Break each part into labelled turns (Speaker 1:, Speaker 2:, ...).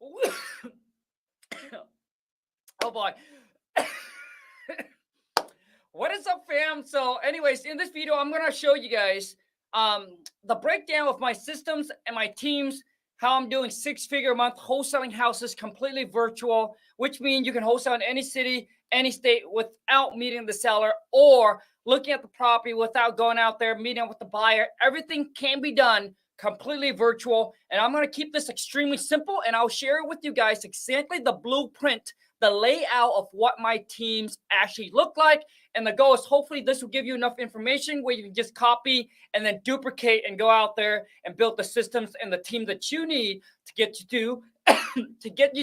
Speaker 1: Oh boy. What is up, fam? So anyways, in this video, I'm going to show you guys the breakdown of my systems and my teams, how I'm doing 6-figure a month wholesaling houses completely virtual, which means you can wholesale in any city, any state without meeting the seller or looking at the property without going out there, meeting with the buyer. Everything can be done completely virtual. And I'm going to keep this extremely simple, and I'll share with you guys exactly the blueprint, the layout of what my teams actually look like. And the goal is hopefully this will give you enough information where you can just copy and then duplicate and go out there and build the systems and the team that you need to get you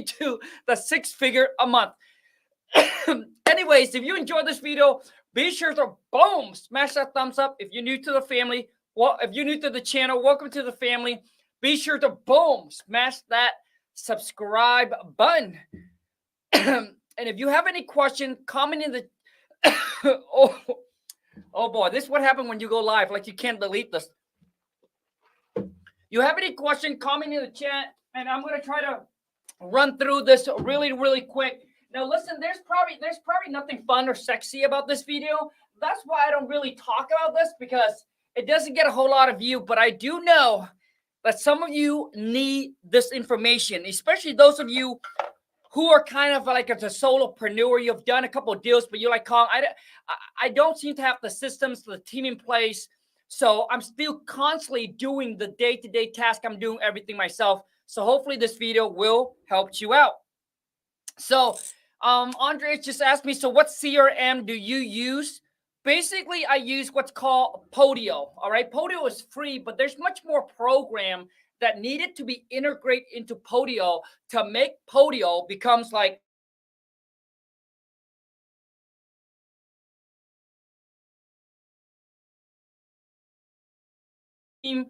Speaker 1: to the 6-figure a month. Anyways, if you enjoyed this video, be sure to boom, smash that thumbs up. If you're new to the family, well, if you're new to the channel, welcome to the family. Be sure to boom, smash that subscribe button. And if you have any question, comment in the oh boy, this is what happened when you go live. Like, you can't delete this. You have any question, comment in the chat, and I'm going to try to run through this really quick. Now listen, there's probably nothing fun or sexy about this video. That's why I don't really talk about this, because it doesn't get a whole lot of view. But I do know that some of you need this information, especially those of you who are kind of like a solopreneur. You've done a couple of deals, but you're like, Khang, I don't seem to have the systems, the team in place. So I'm still constantly doing the day-to-day task. I'm doing everything myself. So hopefully this video will help you out. So Andres just asked me, so what CRM do you use? Basically, I use what's called Podio. All right, Podio is free, but there's much more program that needed to be integrated into Podio to make Podio becomes like team.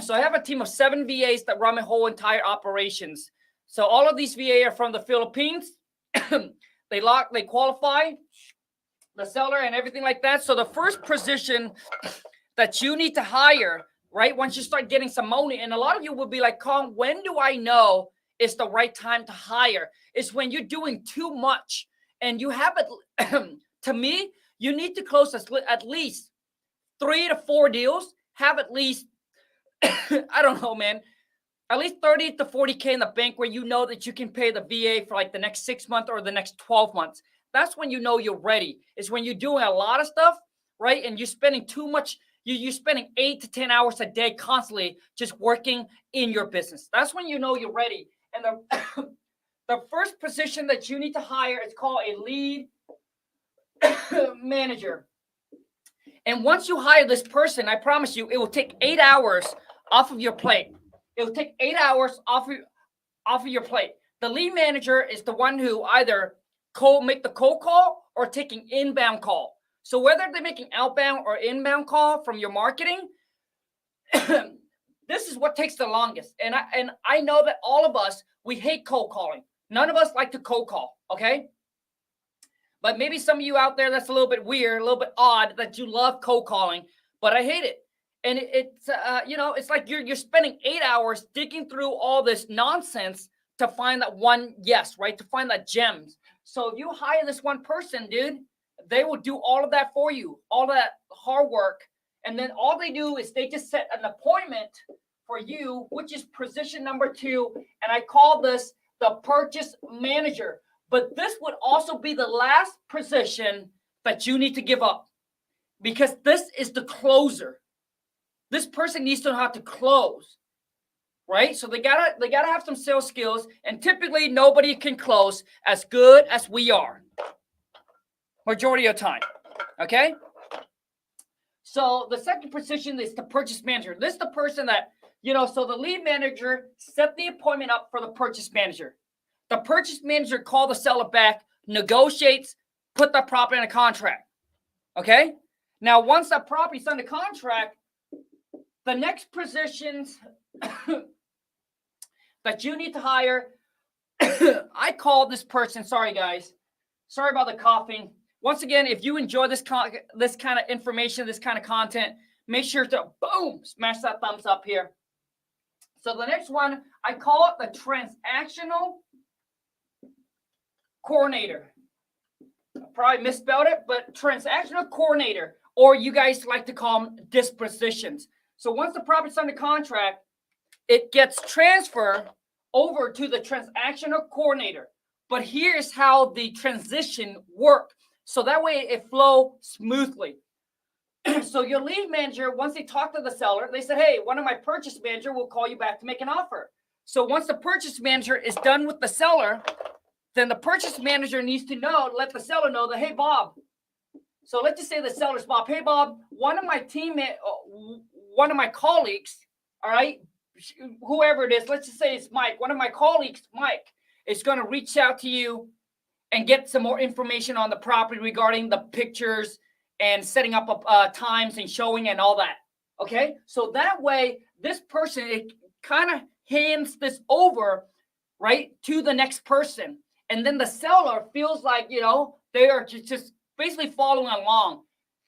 Speaker 1: So I have a team of 7 VAs that run my whole entire operations. So all of these VA are from the Philippines. They qualify the seller and everything like that. So the first position that you need to hire, right, once you start getting some money, and a lot of you will be like, Khang, when do I know it's the right time to hire? It's when you're doing too much and you have it. To me, you need to close at least 3 to 4 deals, have at least, I don't know, man, at least 30 to 40K in the bank where you know that you can pay the VA for like the next 6 months or the next 12 months. That's when you know you're ready. It's when you're doing a lot of stuff, right? And you're spending too much. You're spending 8 to 10 hours a day constantly just working in your business. That's when you know you're ready. And the first position that you need to hire is called a lead manager. And once you hire this person, I promise you, it will take 8 hours off of your plate. It will take 8 hours off of your plate. The lead manager is the one who either make the cold call or taking inbound call. So whether they're making outbound or inbound call from your marketing, this is what takes the longest. And I know that all of us, we hate cold calling. None of us like to cold call, okay? But maybe some of you out there, that's a little bit weird, a little bit odd that you love cold calling, but I hate it. And it's it's like you're spending 8 hours digging through all this nonsense to find that one yes, right? To find that gems. So if you hire this one person, dude, they will do all of that for you, all that hard work. And then all they do is they just set an appointment for you, which is position number 2. And I call this the purchase manager. But this would also be the last position that you need to give up, because this is the closer. This person needs to know how to close, right? So they gotta have some sales skills, and typically nobody can close as good as we are, majority of the time. Okay. So the second position is the purchase manager. This is the person that, so the lead manager set the appointment up for the purchase manager. The purchase manager call the seller back, negotiates, put the property in a contract. Okay. Now, once that property's under contract, the next positions that you need to hire, I call this person, sorry guys, sorry about the coughing. Once again, if you enjoy this kind of information, this kind of content, make sure to boom, smash that thumbs up here. So the next one, I call it the transactional coordinator. I probably misspelled it, but transactional coordinator, or you guys like to call them dispositions. So once the property's under contract, it gets transferred over to the transactional coordinator. But here's how the transition works. So that way it flows smoothly. So your lead manager, once they talk to the seller, they said, hey, one of my purchase manager will call you back to make an offer. So once the purchase manager is done with the seller, then the purchase manager needs to let the seller know that, hey, Bob. So let's just say the seller's Bob. Hey, Bob, one of my colleagues, all right, whoever it is, let's just say it's Mike. One of my colleagues, Mike, is going to reach out to you and get some more information on the property regarding the pictures and setting up times and showing and all that. Okay, so that way this person, it kind of hands this over, right, to the next person, and then the seller feels like, you know, they are just basically following along,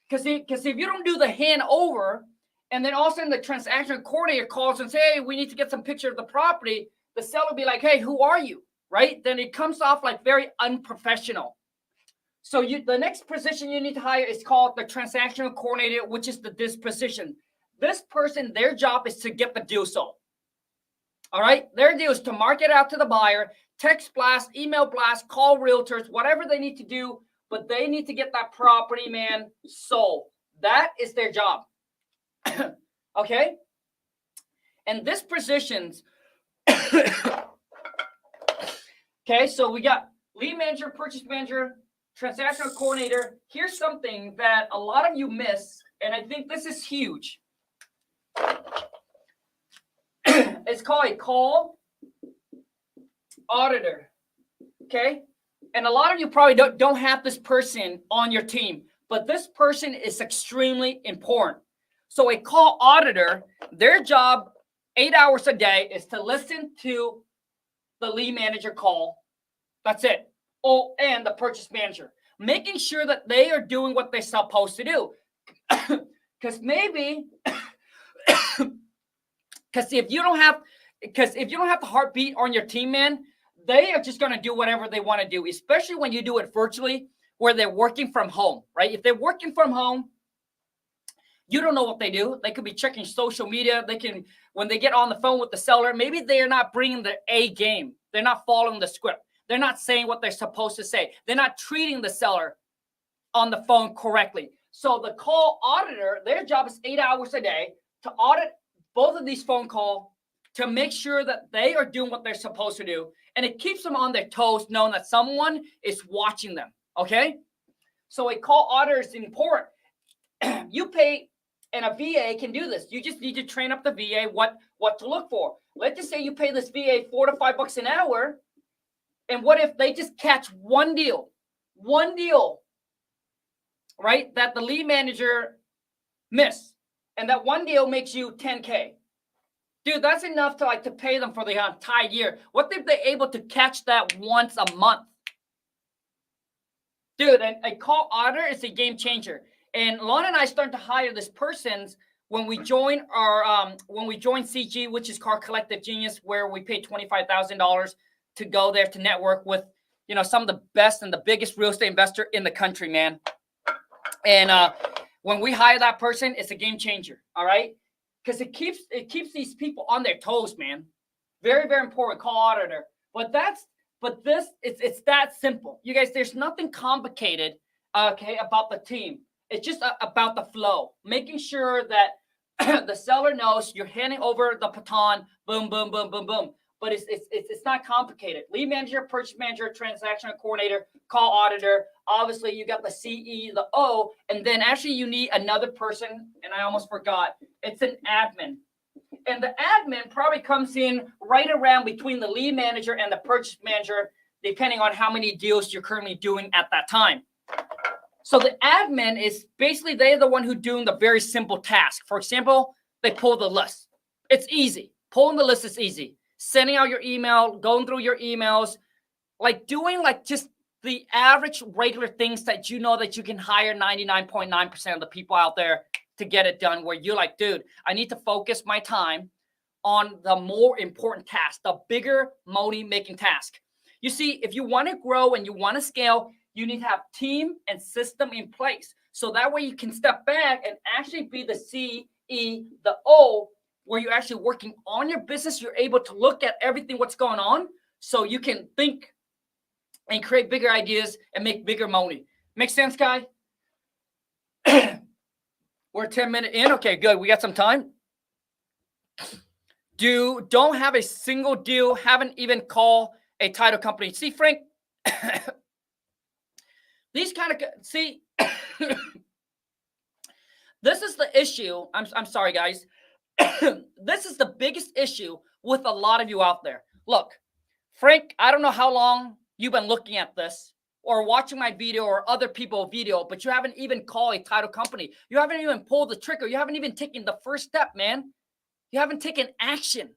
Speaker 1: because if you don't do the hand over, and then all of a sudden the transaction coordinator calls and says, hey, we need to get some picture of the property, the seller will be like, hey, who are you, right? Then it comes off like very unprofessional. So the next position you need to hire is called the transactional coordinator, which is the disposition. This person, their job is to get the deal sold. All right? Their deal is to market out to the buyer, text blast, email blast, call realtors, whatever they need to do, but they need to get that property, man, sold. That is their job. Okay? And this positions, okay, so we got lead manager, purchase manager, transactional coordinator. Here's something that a lot of you miss, and I think this is huge. It's called a call auditor. Okay? And a lot of you probably don't have this person on your team, but this person is extremely important. So a call auditor, their job 8 hours a day is to listen to the lead manager call. That's it. Oh, and the purchase manager, making sure that they are doing what they're supposed to do. Because maybe, because if you don't have the heartbeat on your team, man, they are just going to do whatever they want to do, especially when you do it virtually, where they're working from home, right? If they're working from home, you don't know what they do. They could be checking social media. They can, when they get on the phone with the seller, maybe they're not bringing their A game. They're not following the script. They're not saying what they're supposed to say. They're not treating the seller on the phone correctly. So the call auditor, their job is 8 hours a day to audit both of these phone calls to make sure that they are doing what they're supposed to do. And it keeps them on their toes, knowing that someone is watching them, okay? So a call auditor is important. You pay, and a VA can do this. You just need to train up the VA what to look for. Let's just say you pay this VA $4 to $5 an hour. And what if they just catch one deal, right, that the lead manager missed, and that one deal makes you $10K? Dude, that's enough to pay them for the entire year. What if they're able to catch that once a month? Dude, a call auditor is a game changer. And Lon and I started to hire this person when we joined CG, which is called Collective Genius, where we paid $25,000 to go there to network with, you know, some of the best and the biggest real estate investor in the country, man. And when we hire that person, it's a game changer. All right, because it keeps these people on their toes, man. Very, very important, call auditor. But it's that simple, you guys. There's nothing complicated, okay, about the team. It's just about the flow, making sure that the seller knows you're handing over the baton. Boom, boom, boom, boom, boom. But it's not complicated. Lead manager, purchase manager, transactional coordinator, call auditor. Obviously, you got the CE, the O, and then actually you need another person. And I almost forgot. It's an admin. And the admin probably comes in right around between the lead manager and the purchase manager, depending on how many deals you're currently doing at that time. So the admin is basically, they're the one who's doing the very simple task. For example, they pull the list. It's easy. Pulling the list is easy. Sending out your email, going through your emails, doing just the average regular things that you know that you can hire 99.9% of the people out there to get it done, where you're like, dude, I need to focus my time on the more important task, the bigger money-making task. You see, if you want to grow and you want to scale, you need to have team and system in place. So that way you can step back and actually be the C, E, the O, where you're actually working on your business. You're able to look at everything, what's going on, so you can think and create bigger ideas and make bigger money. Make sense, Kai? We're 10 minutes in. Okay, good. We got some time. Don't have a single deal. Haven't even called a title company. See, Frank, these kind of, see, this is the issue. I'm sorry, guys. This is the biggest issue with a lot of you out there. Look, Frank, I don't know how long you've been looking at this or watching my video or other people's video, but you haven't even called a title company. You haven't even pulled the trigger. You haven't even taken the first step, man. You haven't taken action.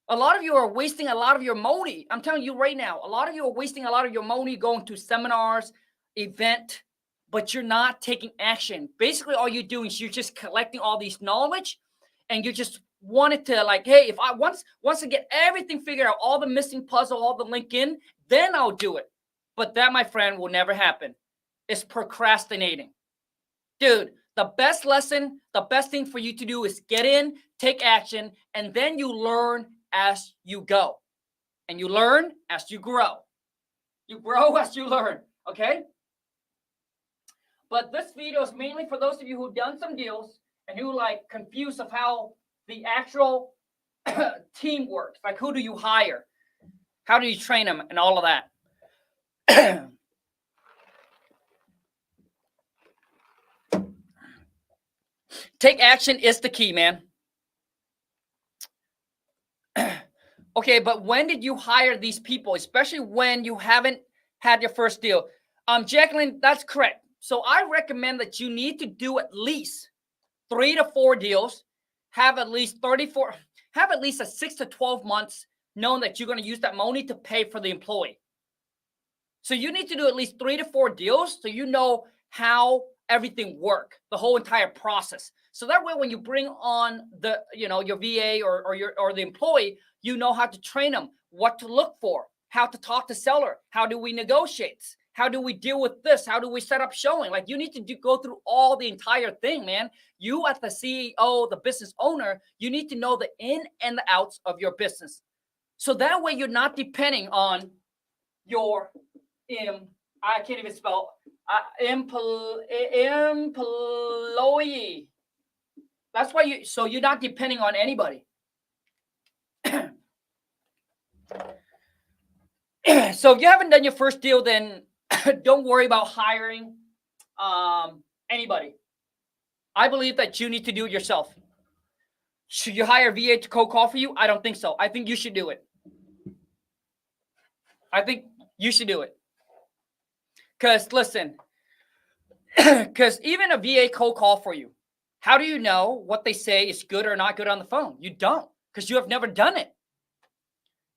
Speaker 1: A lot of you are wasting a lot of your money. I'm telling you right now, a lot of you are wasting a lot of your money going to seminars, event, but you're not taking action. Basically, all you're doing is you're just collecting all these knowledge, and you just wanted to like, hey, if I once I get everything figured out, all the missing puzzle, all the link in, then I'll do it. But that, my friend, will never happen. It's procrastinating. Dude, the best lesson, the best thing for you to do is get in, take action, and then you learn as you go. And you learn as you grow. You grow as you learn, okay? But this video is mainly for those of you who've done some deals and who like confused of how the actual team works. Like, who do you hire? How do you train them and all of that? Take action is the key, man. Okay, but when did you hire these people, especially when you haven't had your first deal? Jacqueline, that's correct. So I recommend that you need to do at least 3 to 4 deals, have at least a 6 to 12 months knowing that you're going to use that money to pay for the employee. So you need to do at least 3 to 4 deals so you know how everything works, the whole entire process. So that way, when you bring on the, your VA or the employee, you know how to train them, what to look for, how to talk to seller, how do we negotiate, how do we deal with this, how do we set up showing. Like, you need to go through all the entire thing, man. You as the CEO, the business owner, you need to know the in and the outs of your business. So that way you're not depending on your I can't even spell employee. That's why you're not depending on anybody. So if you haven't done your first deal, then don't worry about hiring anybody. I believe that you need to do it yourself. Should you hire a VA to cold call for you? I don't think so. I think you should do it. Because listen, because even a VA cold call for you, how do you know what they say is good or not good on the phone? You don't, because you have never done it.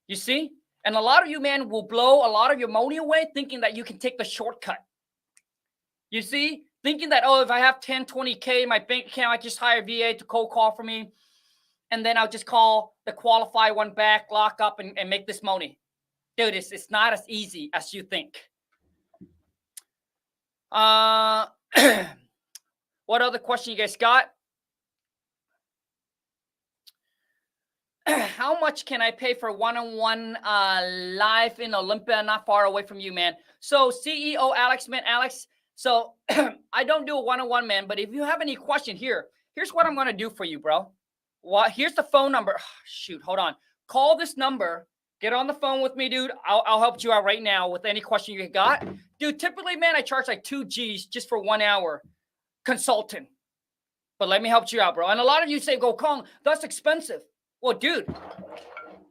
Speaker 1: You see? And a lot of you, man, will blow a lot of your money away thinking that you can take the shortcut. You see? Thinking that, oh, if I have 10, 20K in my bank account, I just hire a VA to cold call for me. And then I'll just call the qualified one back, lock up, and make this money. Dude, it's not as easy as you think. What other question you guys got? How much can I pay for one-on-one live in Olympia, not far away from you, man? So CEO Alex, man, Alex. So I don't do a one-on-one, man. But if you have any question here's what I'm going to do for you, bro. Here's the phone number. Shoot, hold on. Call this number. Get on the phone with me, dude. I'll help you out right now with any question you got. Dude, typically, man, I charge like 2 G's just for 1 hour consulting. But let me help you out, bro. And a lot of you say, go, Khang, that's expensive. Well, dude,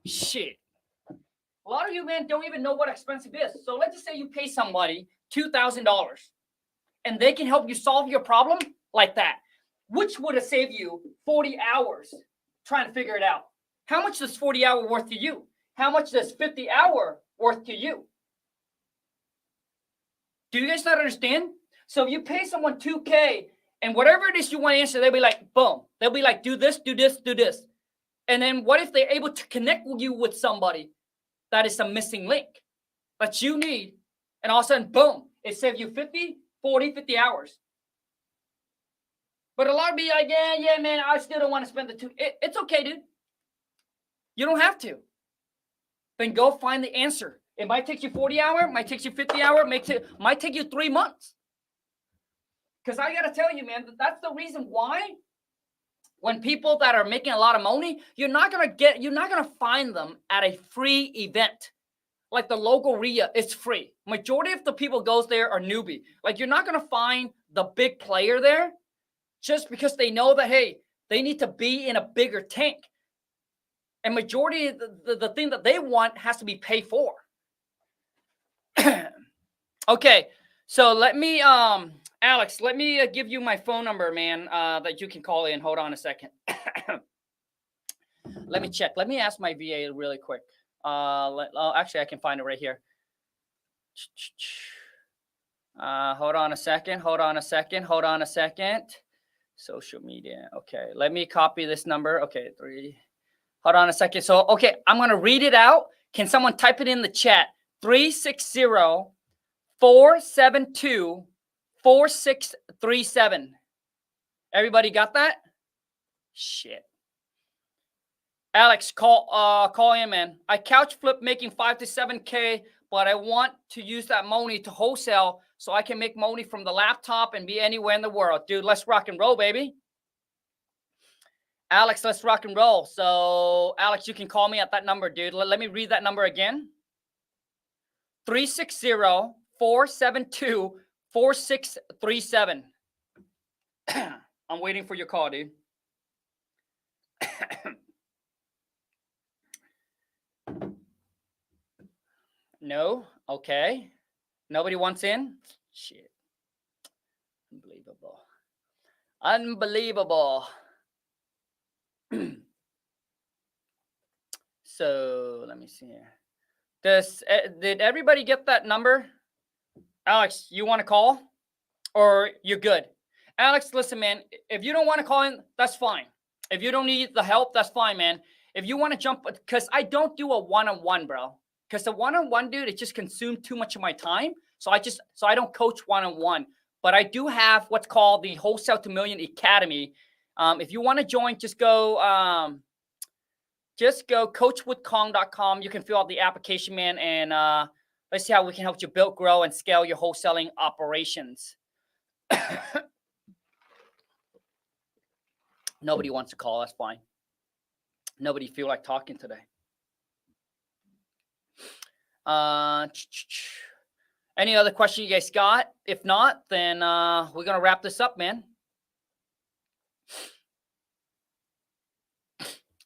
Speaker 1: shit. A lot of you, man, don't even know what expensive is. So let's just say you pay somebody $2,000 and they can help you solve your problem like that, which would have saved you 40 hours trying to figure it out. How much does 40 hour worth to you? How much does 50 hour worth to you? Do you guys not understand? So if you pay someone 2K and whatever it is you want to answer, they'll be like, boom. They'll be like, do this, do this, do this. And then what if they're able to connect you with somebody that is a missing link that you need? And all of a sudden, boom, it saves you 50, 40, 50 hours. But a lot of me like, yeah, man, I still don't want to spend the two. It's okay, dude. You don't have to. Then go find the answer. It might take you 40 hours, might take you 50 hours, might take you 3 months. Because I got to tell you, man, that's the reason why when people that are making a lot of money, you're not going to find them at a free event. Like the local RIA, it's free. Majority of the people goes there are newbie. Like you're not going to find the big player there just because they know that, hey, they need to be in a bigger tank. And majority of the thing that they want has to be paid for. Okay, so let me, Alex, let me give you my phone number, man, that you can call in. Hold on a second. Let me check. Let me ask my VA really quick. Actually, I can find it right here. Hold on a second. Social media. Okay, let me copy this number. Okay, 3. Hold on a second. So, okay, I'm going to read it out. Can someone type it in the chat? 360-472-4637. Everybody got that? Shit. Alex, call in, man. I couch flip making 5 to 7K, but I want to use that money to wholesale so I can make money from the laptop and be anywhere in the world. Dude, let's rock and roll, baby. Alex, let's rock and roll. So, Alex, you can call me at that number, dude. Let me read that number again. 360-472-4637. I'm waiting for your call, dude. No? Okay. Nobody wants in? Shit. Unbelievable. So, let me see here. Did everybody get that number? Alex, you want to call? Or you're good? Alex, listen, man. If you don't want to call in, that's fine. If you don't need the help, that's fine, man. If you want to jump, because I don't do a one-on-one, bro. Because the one-on-one, dude, it just consumed too much of my time. So I don't coach one-on-one. But I do have what's called the Wholesale to Million Academy. If you want to join, just go coachwithkhang.com. You can fill out the application, man, and let's see how we can help you build, grow, and scale your wholesaling operations. Nobody wants to call. That's fine. Nobody feel like talking today. Any other question you guys got? If not, then we're going to wrap this up, man.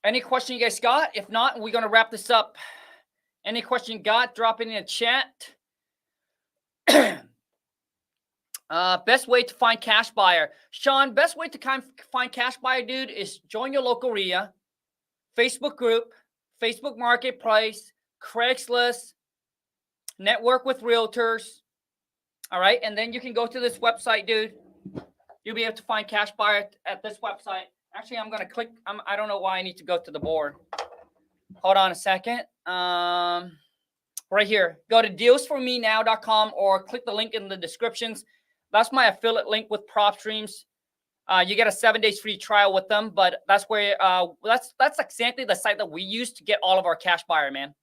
Speaker 1: Any question you guys got? If not, we're going to wrap this up. Any question you got, drop it in the chat. Best way to find cash buyer. Sean, best way to find cash buyer, dude, is join your local RIA, Facebook group, Facebook Marketplace, Craigslist, network with realtors. All right. And then you can go to this website, dude. You'll be able to find cash buyer at this website. Actually, I'm going to click. I don't know why I need to go to the board. Hold on a second. Right here. Go to dealsformenow.com or click the link in the descriptions. That's my affiliate link with Prop Streams. You get a 7 days free trial with them, but that's where that's exactly the site that we use to get all of our cash buyer, man.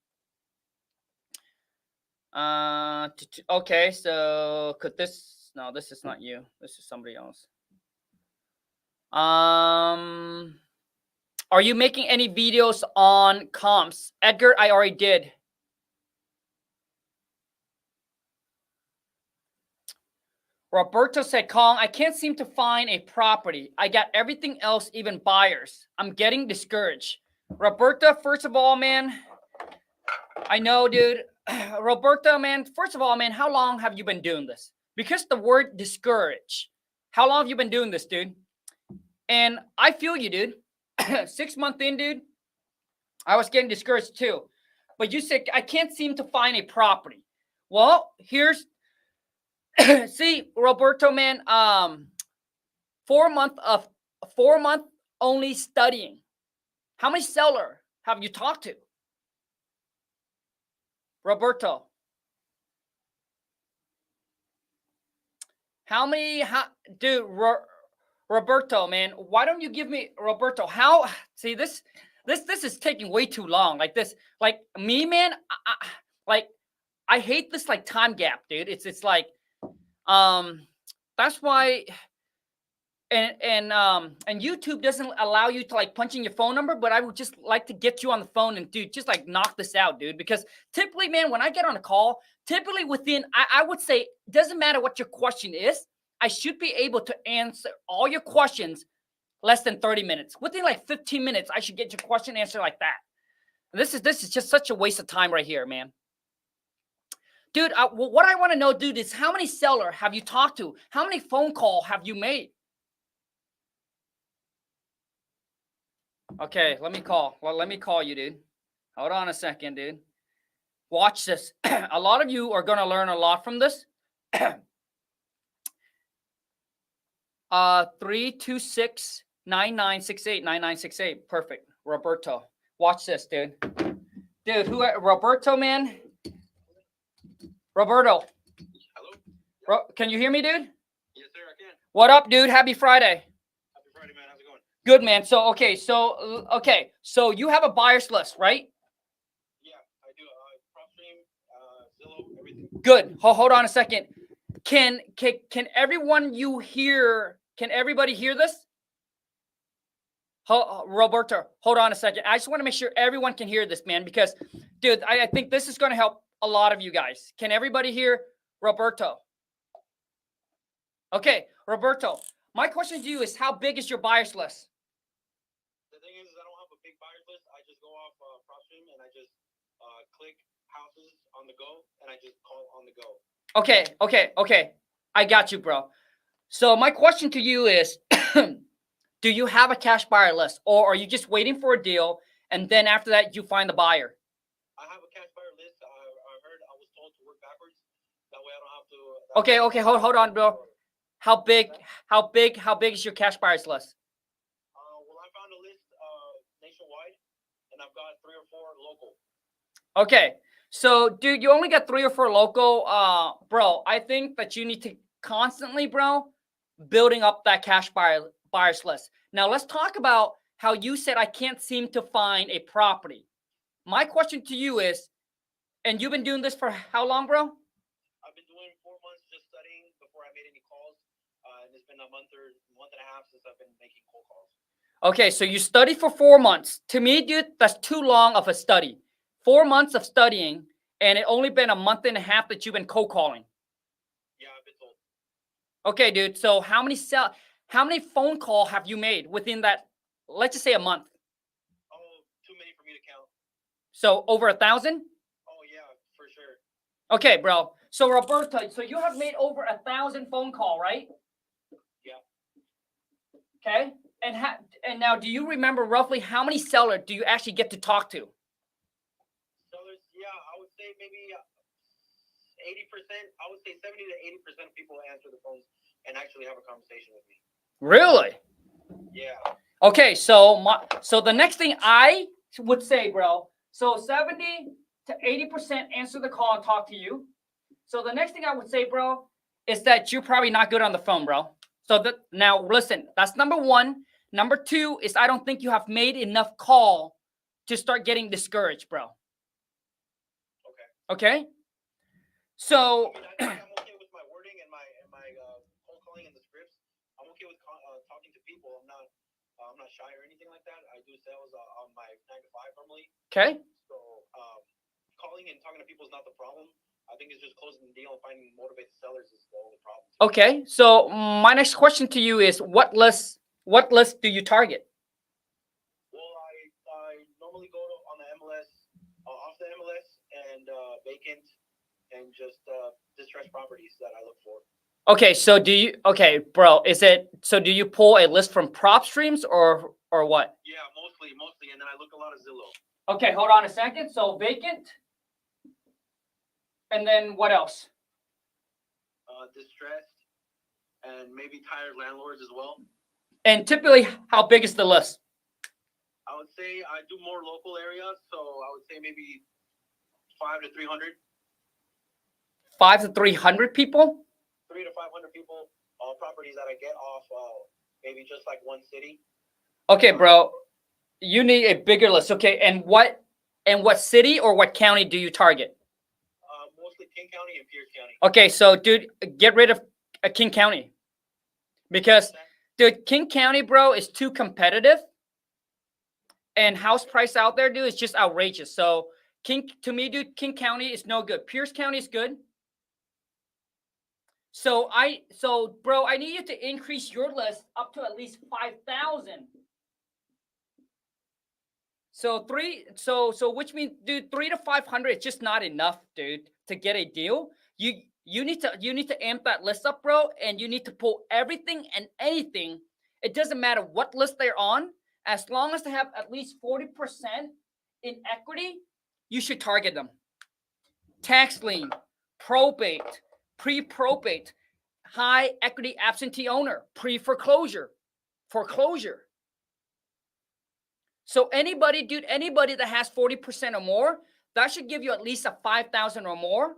Speaker 1: Okay, so could this? No, this is not you. This is somebody else. Are you making any videos on comps? Edgar, I already did. Roberto said, Khang, I can't seem to find a property. I got everything else, even buyers. I'm getting discouraged. Roberto, first of all, man, I know, dude. Roberto, man, first of all, man, how long have you been doing this? Because the word discourage. How long have you been doing this, dude? And I feel you, dude. 6 months in, dude, I was getting discouraged too. But you said, I can't seem to find a property. Well, here's, see, Roberto, man, 4 month only studying. How many seller have you talked to? Roberto. Dude, Roberto, man, why don't you give me Roberto? See this is taking way too long. Like this, like me, man, I hate this like time gap, dude. It's like, that's why, and YouTube doesn't allow you to like punch in your phone number, but I would just like to get you on the phone and dude, just like knock this out, dude. Because typically, man, when I get on a call, typically within, I would say, doesn't matter what your question is, I should be able to answer all your questions less than 30 minutes. Within like 15 minutes, I should get your question answered like that. And this is just such a waste of time right here, man. Dude, what I want to know, dude, is how many seller have you talked to? How many phone call have you made? Okay, let me call you, dude. Hold on a second, dude. Watch this. A lot of you are going to learn a lot from this. 326-9968. Perfect. Roberto. Watch this, dude. Dude, Roberto, man? Roberto. Hello? Can you hear me, dude?
Speaker 2: Yes, sir, I can.
Speaker 1: What up, dude? Happy Friday.
Speaker 2: Happy Friday, man. How's it going?
Speaker 1: Good, man. So you have a buyer's list, right?
Speaker 2: Yeah, I do. PropStream, Zillow, everything.
Speaker 1: Good. Hold on a second. Can everybody hear this? Roberto, hold on a second. I just want to make sure everyone can hear this, man, because, dude, I think this is going to help a lot of you guys. Can everybody hear Roberto? Okay, Roberto, my question to you is, how big is your buyer's list?
Speaker 2: The thing is, I don't have a big buyer's list. I just go off PropStream and I just click houses on the go and I just call on the go.
Speaker 1: Okay. I got you, bro. So my question to you is, do you have a cash buyer list, or are you just waiting for a deal and then after that you find the buyer?
Speaker 2: I have a cash buyer list. I was told to work backwards. That way I don't have to.
Speaker 1: Okay. Hold on, bro. How big is your cash buyers list?
Speaker 2: Well, I found a list nationwide, and I've got 3 or 4 local.
Speaker 1: Okay. So, dude, you only got 3 or 4 local. Bro, I think that you need to constantly, bro, building up that cash buyers list. Now, let's talk about how you said I can't seem to find a property. My question to you is, and you've been doing this for how long, bro?
Speaker 2: I've been doing 4 months just studying before I made any calls. And it's been a month and a half since I've been making cold calls.
Speaker 1: Okay, so you studied for 4 months. To me, dude, that's too long of a study. 4 months of studying, and it only been a month and a half that you've been cold calling.
Speaker 2: Yeah, I've been told.
Speaker 1: Okay, dude. So how many phone call have you made within that, let's just say, a month?
Speaker 2: Oh, too many for me to count.
Speaker 1: So over 1,000?
Speaker 2: Oh yeah, for sure.
Speaker 1: Okay, bro. So Roberto, so you have made over 1,000 phone call, right?
Speaker 2: Yeah.
Speaker 1: Okay. And now, do you remember roughly how many sellers do you actually get to talk to?
Speaker 2: Sellers, yeah, I would say maybe 80%. I would say 70 to 80% of people answer the phones and actually have a conversation with me.
Speaker 1: Really?
Speaker 2: Yeah.
Speaker 1: Okay, so the next thing I would say, bro, so 70 to 80% answer the call and talk to you. So the next thing I would say, bro, is that you're probably not good on the phone, bro. So now listen, that's number 1. Number 2 is I don't think you have made enough call to start getting discouraged, bro. Okay? So
Speaker 2: I'm okay with my wording and my cold calling and the scripts. I'm okay with talking to people. I'm not shy or anything like that. I do sales on my 9 to 5 normally.
Speaker 1: Okay.
Speaker 2: So calling and talking to people is not the problem. I think it's just closing the deal and finding motivated sellers is the only problem.
Speaker 1: Okay. So my next question to you is, what list do you target?
Speaker 2: Well, I normally go on the MLS, off the MLS, and vacant, and just distressed properties that I look for.
Speaker 1: Okay, so do you you pull a list from PropStreams or what?
Speaker 2: Yeah, mostly, and then I look a lot of Zillow.
Speaker 1: Okay, hold on a second. So vacant, and then what else?
Speaker 2: Distressed, and maybe tired landlords as well.
Speaker 1: And typically, how big is the list?
Speaker 2: I would say I do more local areas, so I would say maybe 5 to 300.
Speaker 1: 5 to 300 people?
Speaker 2: 3 to 500 people, properties that I get off maybe just like one city.
Speaker 1: Okay, bro. You need a bigger list. Okay, and what city or what county do you target?
Speaker 2: Mostly King County and Pierce County.
Speaker 1: Okay, so dude, get rid of King County. Because dude, King County, bro, is too competitive. And house price out there, dude, is just outrageous. So to me, dude, King County is no good. Pierce County is good. So bro, I need you to increase your list up to at least 5,000. So which means, dude, 3 to 500 is just not enough, dude, to get a deal. You need to amp that list up, bro, and you need to pull everything and anything. It doesn't matter what list they're on, as long as they have at least 40% in equity, you should target them. Tax lien, probate, pre-probate, high equity absentee owner, pre-foreclosure, foreclosure. So anybody that has 40% or more, that should give you at least a 5,000 or more.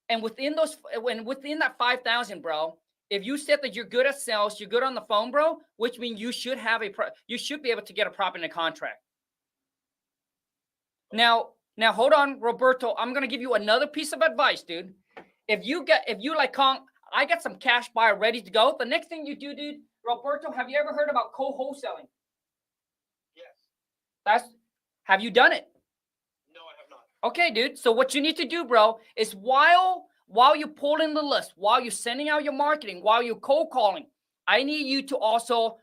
Speaker 1: And within that 5,000, bro, if you said that you're good at sales, you're good on the phone, bro, which means you should be able to get a property in a contract. Now hold on, Roberto. I'm gonna give you another piece of advice, dude. If you like Khang, I got some cash buyer ready to go. The next thing you do, dude, Roberto, have you ever heard about co-wholesaling?
Speaker 2: Yes.
Speaker 1: Have you done it?
Speaker 2: No, I have not.
Speaker 1: Okay, dude. So what you need to do, bro, is while you pull in the list, while you're sending out your marketing, while you're cold calling, I need you to also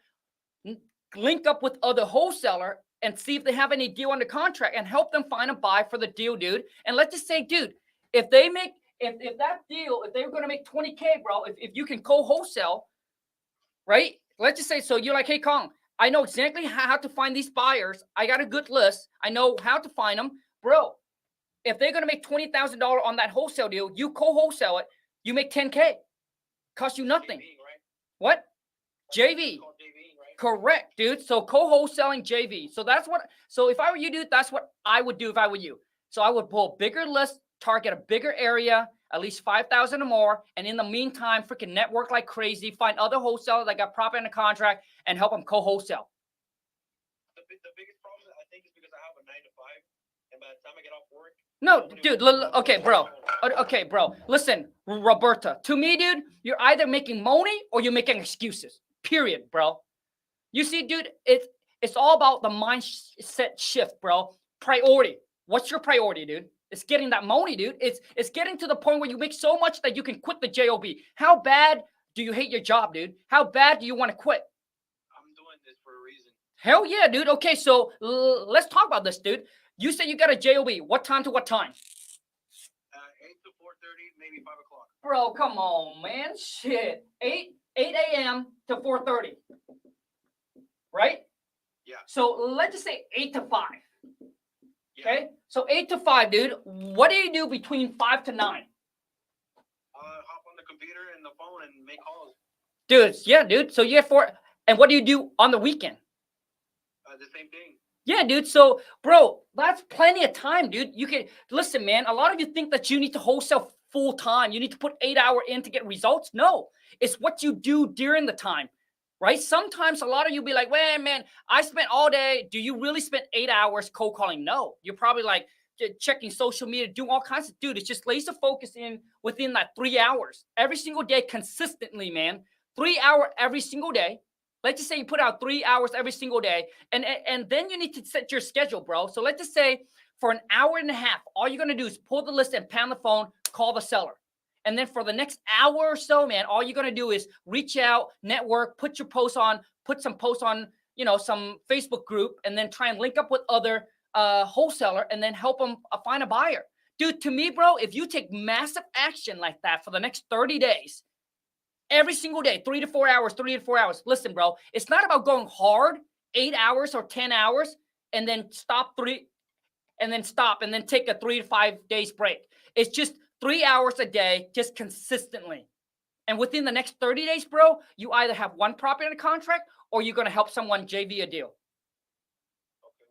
Speaker 1: link up with other wholesaler and see if they have any deal under contract and help them find a buy for the deal, dude. And let's just say, dude, if they make if that deal, if they're going to make 20K, bro, if you can co-wholesale, right? Let's just say, so you're like, hey, Khang, I know exactly how to find these buyers. I got a good list. I know how to find them. Bro, if they're going to make $20,000 on that wholesale deal, you co-wholesale it, you make 10K. Cost you nothing.
Speaker 2: JV, right?
Speaker 1: What? JV.
Speaker 2: It's called JV, right?
Speaker 1: Correct, dude. So co-wholesaling JV. So if I were you, dude, that's what I would do if I were you. So I would pull a bigger list, target a bigger area, at least 5,000 or more. And in the meantime, freaking network like crazy, find other wholesalers that got property in a contract and help them co-wholesale.
Speaker 2: The biggest problem, I think, is because I have a 9 to 5. And by the time I get off work.
Speaker 1: No, dude, okay, bro. Listen, Roberta, to me, dude, you're either making money or you're making excuses. Period, bro. You see, dude, it's all about the mindset shift, bro. Priority. What's your priority, dude? It's getting that money, dude. It's getting to the point where you make so much that you can quit the job. How bad do you hate your job, dude? How bad do you want to quit?
Speaker 2: I'm doing this for a reason.
Speaker 1: Hell yeah, dude. Okay, so let's talk about this, dude. You said you got a job. What time to what time?
Speaker 2: 8 to 4:30, maybe 5 o'clock.
Speaker 1: Bro, come on, man. Shit. 8 a.m. to 4:30. Right?
Speaker 2: Yeah.
Speaker 1: So let's just say 8 to 5.
Speaker 2: Yeah.
Speaker 1: Okay? So 8 to 5, dude. What do you do between 5 to 9?
Speaker 2: Hop on the computer and the phone and make calls.
Speaker 1: Dude, yeah, dude. So you have 4. And what do you do on the weekend?
Speaker 2: The same thing.
Speaker 1: Yeah, dude. So, bro, that's plenty of time, dude. You can listen, man. A lot of you think that you need to wholesale full time. You need to put 8 hours in to get results. No, it's what you do during the time, right? Sometimes a lot of you be like, well, man, I spent all day. Do you really spend 8 hours cold calling? No, you're probably like checking social media, doing all kinds of, dude. It's just laser focus in within that 3 hours every single day, consistently, man. 3 hours every single day. Let's just say you put out 3 hours every single day, and then you need to set your schedule, bro. So let's just say for an hour and a half, all you're going to do is pull the list and pound the phone, call the seller. And then for the next hour or so, man, all you're going to do is reach out, network, put some posts on, some Facebook group, and then try and link up with other wholesaler and then help them find a buyer. Dude, to me, bro, if you take massive action like that for the next 30 days, every single day, 3 to 4 hours. Listen, bro, it's not about going hard 8 hours or 10 hours and then stop and then take a 3 to 5 days break. It's just 3 hours a day, just consistently. And within the next 30 days, bro, you either have one property in a contract or you're going to help someone JV a deal.
Speaker 2: Okay.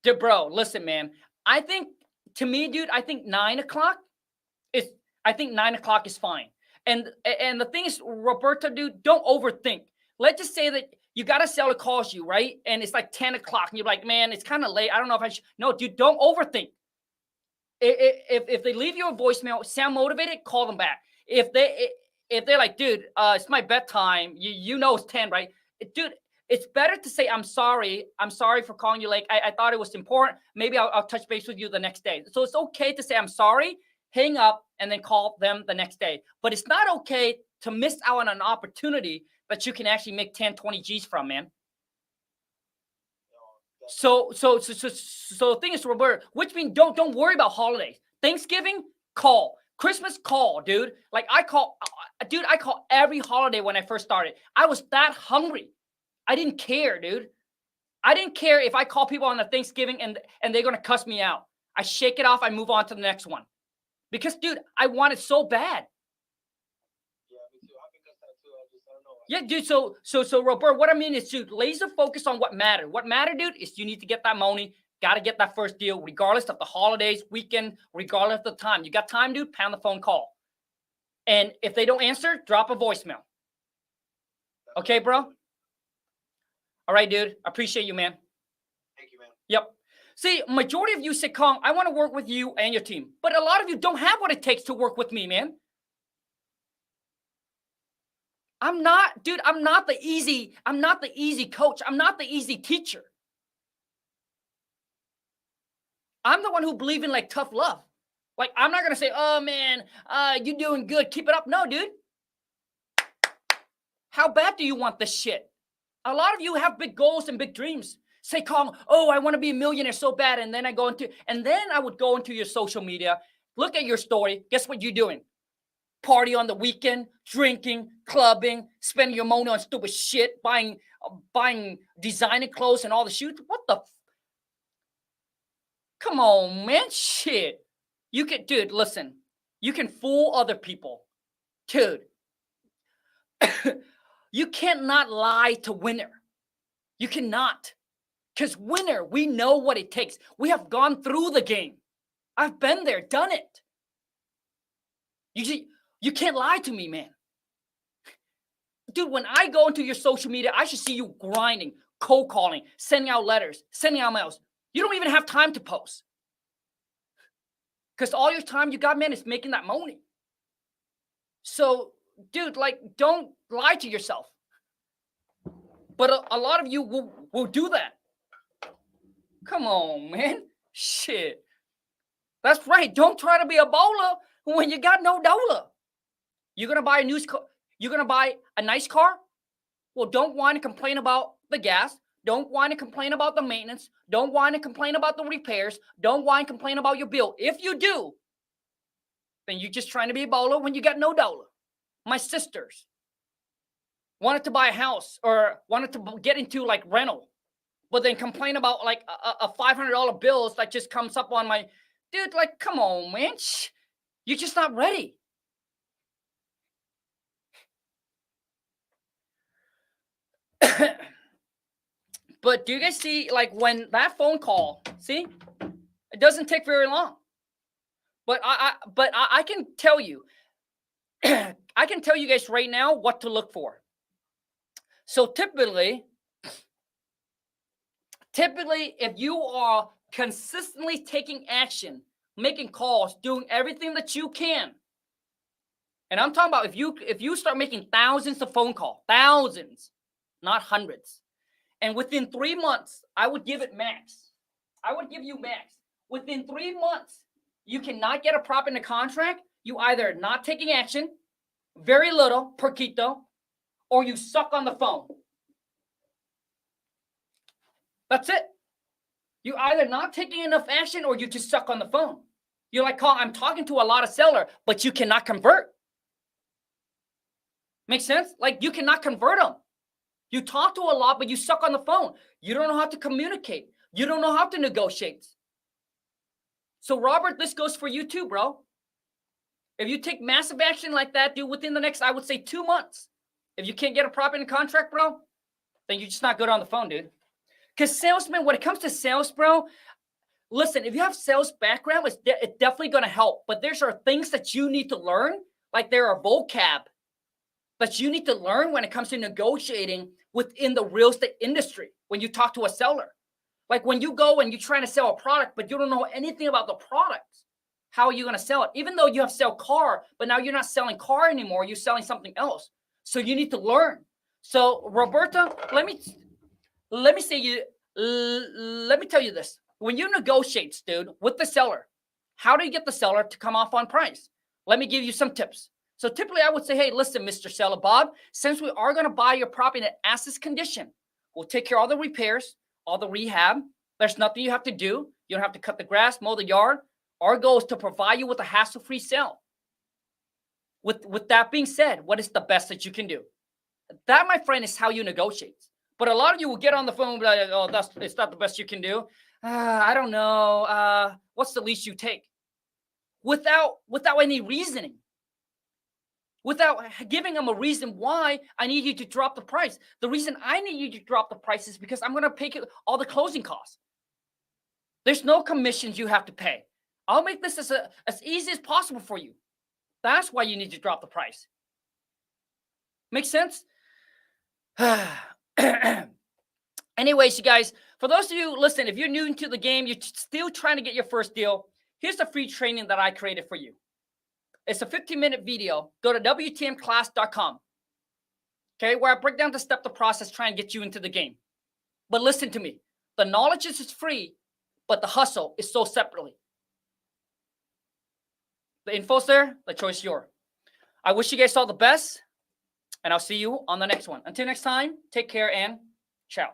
Speaker 1: Dude, bro, listen, man. I think, to me, dude, I think 9 o'clock is, I think 9 o'clock is fine. And the thing is, Roberto, dude, don't overthink. Let's just say that you got a seller calls you, right? And it's like 10 o'clock and you're like, man, it's kind of late. I don't know if I should. No, dude, don't overthink. If they leave you a voicemail, sound motivated, call them back. If they're like, dude, it's my bedtime. You know it's 10, right? Dude, it's better to say, I'm sorry for calling you late. I thought it was important. Maybe I'll touch base with you the next day. So it's okay to say, I'm sorry, hang up, and then call them the next day. But it's not okay to miss out on an opportunity that you can actually make 10, 20 G's from, man. So the thing is, Robert, which means don't worry about holidays. Thanksgiving, call. Christmas, call, dude. Like I call every holiday when I first started. I was that hungry. I didn't care, dude. I didn't care if I call people on the Thanksgiving and they're gonna cuss me out. I shake it off. I move on to the next one, because, dude, I want it so bad.
Speaker 2: Yeah, me too. I've been cussed out too. I don't know.
Speaker 1: Yeah, dude. So, Robert, what I mean is, dude, laser focus on what matters. What matters, dude, is you need to get that money. Got to get that first deal, regardless of the holidays, weekend, regardless of the time. You got time, dude? Pound the phone call. And if they don't answer, drop a voicemail. Okay, bro? All right, dude. I appreciate you, man.
Speaker 2: Thank you, man.
Speaker 1: Yep. See, majority of you say, Khang, I want to work with you and your team. But a lot of you don't have what it takes to work with me, man. I'm not the easy coach. I'm not the easy teacher. I'm the one who believes in like tough love. Like, I'm not going to say, oh man, you're doing good, keep it up. No, dude. How bad do you want this shit? A lot of you have big goals and big dreams. Say, Khang, oh, I want to be a millionaire so bad. And then I would go into your social media, look at your story. Guess what you're doing? Party on the weekend, drinking, clubbing, spending your money on stupid shit, buying designer clothes and all the shoes. What the? Come on, man, shit. Dude, listen. You can fool other people, dude. You cannot lie to winner. You cannot, because winner, we know what it takes. We have gone through the game. I've been there, done it. You can't lie to me, man. Dude, when I go into your social media, I should see you grinding, cold calling, sending out letters, sending out mails. You don't even have time to post. Because all your time you got, man, is making that money. So, dude, like, don't lie to yourself. But a lot of you will do that. Come on, man. Shit. That's right. Don't try to be a bowler when you got no dollar. You're gonna buy a nice car? Well, don't whine and complain about the gas. Don't whine and complain about the maintenance. Don't whine and complain about the repairs. Don't whine and complain about your bill. If you do, then you're just trying to be a bowler when you got no dollar. My sisters wanted to buy a house or wanted to get into like rental, but then complain about like a $500 bills that just comes up on my, dude, like, come on, man. You're just not ready. But do you guys see, like, when that phone call, see, it doesn't take very long. But I can tell you, I can tell you guys right now what to look for. So typically, if you are consistently taking action, making calls, doing everything that you can, and I'm talking about if you start making thousands of phone calls, thousands, not hundreds, and within 3 months, I would give it max. I would give you max. Within 3 months, you cannot get a prop in the contract. You either not taking action, very little, poquito, or you suck on the phone. That's it. You either not taking enough action or you just suck on the phone. You're like, Khang, I'm talking to a lot of seller, but you cannot convert. Make sense? Like, you cannot convert them. You talk to a lot, but you suck on the phone. You don't know how to communicate. You don't know how to negotiate. So, Robert, this goes for you too, bro. If you take massive action like that, dude, within the next, I would say 2 months, if you can't get a prop in the contract, bro, then you're just not good on the phone, dude. Because salesmen, when it comes to sales, bro, listen, if you have sales background, it's definitely going to help. But there are things that you need to learn, like there are vocab that you need to learn when it comes to negotiating within the real estate industry when you talk to a seller. Like when you go and you're trying to sell a product, but you don't know anything about the product, how are you going to sell it? Even though you have sell car, but now you're not selling car anymore, you're selling something else. So you need to learn. So Roberta, let me tell you this. When you negotiate, dude, with the seller, how do you get the seller to come off on price? Let me give you some tips. So typically I would say, hey, listen, Mr. Seller Bob, since we are going to buy your property in as is condition, we'll take care of all the repairs, all the rehab. There's nothing you have to do. You don't have to cut the grass, mow the yard. Our goal is to provide you with a hassle-free sale. With that being said, what is the best that you can do? That, my friend, is how you negotiate. But a lot of you will get on the phone and be like, oh, it's not the best you can do. I don't know. What's the least you take? Without any reasoning. Without giving them a reason why I need you to drop the price. The reason I need you to drop the price is because I'm going to pay all the closing costs. There's no commissions you have to pay. I'll make this as easy as possible for you. That's why you need to drop the price. Make sense? Anyways, you guys, for those of you, listen, if you're new to the game, you're still trying to get your first deal, here's the free training that I created for you. It's a 15-minute video. Go to WTMclass.com, okay, where I break down the step, the process, try and get you into the game. But listen to me. The knowledge is free, but the hustle is sold separately. The info's there. The choice is yours. I wish you guys all the best, and I'll see you on the next one. Until next time, take care and ciao.